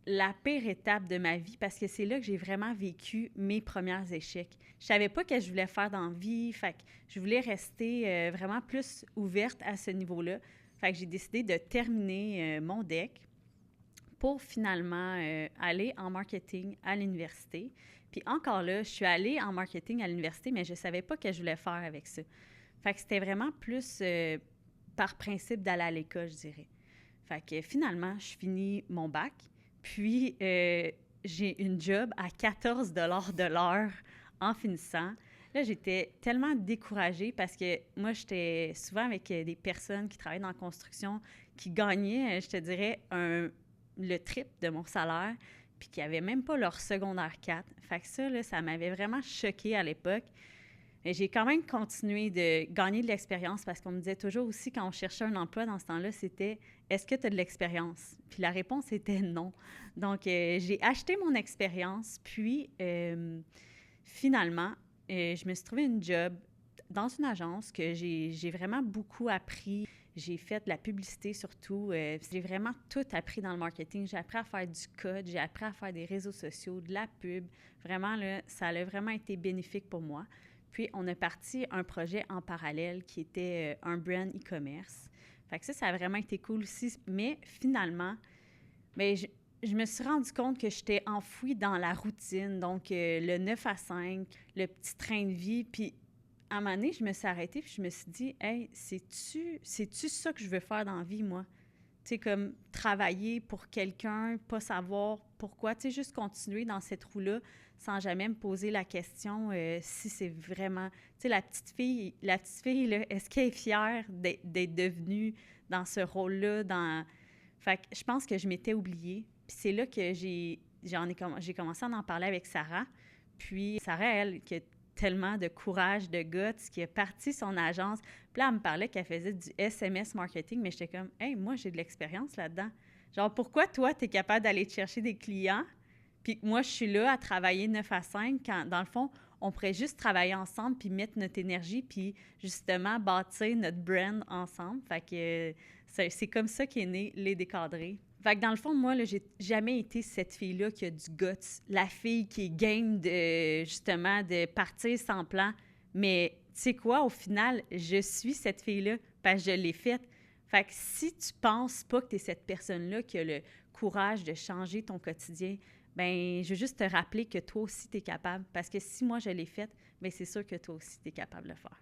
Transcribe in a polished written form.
la pire étape de ma vie parce que c'est là que j'ai vraiment vécu mes premiers échecs. Je savais pas ce que je voulais faire dans la vie, fait que je voulais rester vraiment plus ouverte à ce niveau-là. Fait que j'ai décidé de terminer mon deck pour finalement aller en marketing à l'université. Puis encore là, je suis allée en marketing à l'université, mais je ne savais pas ce que je voulais faire avec ça. Fait que c'était vraiment plus par principe d'aller à l'école, je dirais. Fait que finalement, je finis mon bac, puis j'ai une job à 14 $ de l'heure en finissant. Là, j'étais tellement découragée parce que moi, j'étais souvent avec des personnes qui travaillent dans la construction qui gagnaient, je te dirais, le triple de mon salaire, puis qui n'avaient même pas leur secondaire 4. Fait que ça, là, ça m'avait vraiment choquée à l'époque. Mais j'ai quand même continué de gagner de l'expérience parce qu'on me disait toujours aussi quand on cherchait un emploi dans ce temps-là, c'était est-ce que tu as de l'expérience? Puis la réponse était non. Donc, j'ai acheté mon expérience, puis finalement, je me suis trouvé une job dans une agence que j'ai vraiment beaucoup appris. J'ai fait de la publicité surtout. J'ai vraiment tout appris dans le marketing. J'ai appris à faire du code, j'ai appris à faire des réseaux sociaux, de la pub. Vraiment, là, ça a vraiment été bénéfique pour moi. Puis, on a parti un projet en parallèle qui était un brand e-commerce. Fait que ça a vraiment été cool aussi. Mais finalement, bien, je me suis rendu compte que j'étais enfouie dans la routine. Donc, le 9 à 5, le petit train de vie. Puis, à un moment donné, je me suis arrêtée puis je me suis dit, hey, c'est-tu ça que je veux faire dans la vie, moi? Tu sais, comme travailler pour quelqu'un, pas savoir pourquoi, tu sais, juste continuer dans cette roue-là sans jamais me poser la question si c'est vraiment... Tu sais, la petite fille là, est-ce qu'elle est fière d'être devenue dans ce rôle-là? Fait que je pense que je m'étais oubliée. Puis c'est là que j'ai commencé à en parler avec Sarah. Puis Sarah, elle, qui a tellement de courage, de guts, qui a parti son agence. Puis là, elle me parlait qu'elle faisait du SMS marketing, mais j'étais comme, hey, moi, j'ai de l'expérience là-dedans. Genre, pourquoi toi, tu es capable d'aller te chercher des clients, puis moi, je suis là à travailler 9 à 5, quand, dans le fond, on pourrait juste travailler ensemble, puis mettre notre énergie, puis justement bâtir notre brand ensemble. Fait que c'est comme ça qu'est né Les Décadrés. Fait que dans le fond, moi, là, j'ai jamais été cette fille-là qui a du guts, la fille qui est game de, justement, de partir sans plan. Mais tu sais quoi, au final, je suis cette fille-là parce que je l'ai faite. Fait que si tu penses pas que tu es cette personne-là qui a le courage de changer ton quotidien, ben je veux juste te rappeler que toi aussi, tu es capable. Parce que si moi, je l'ai faite, bien, c'est sûr que toi aussi, tu es capable de le faire.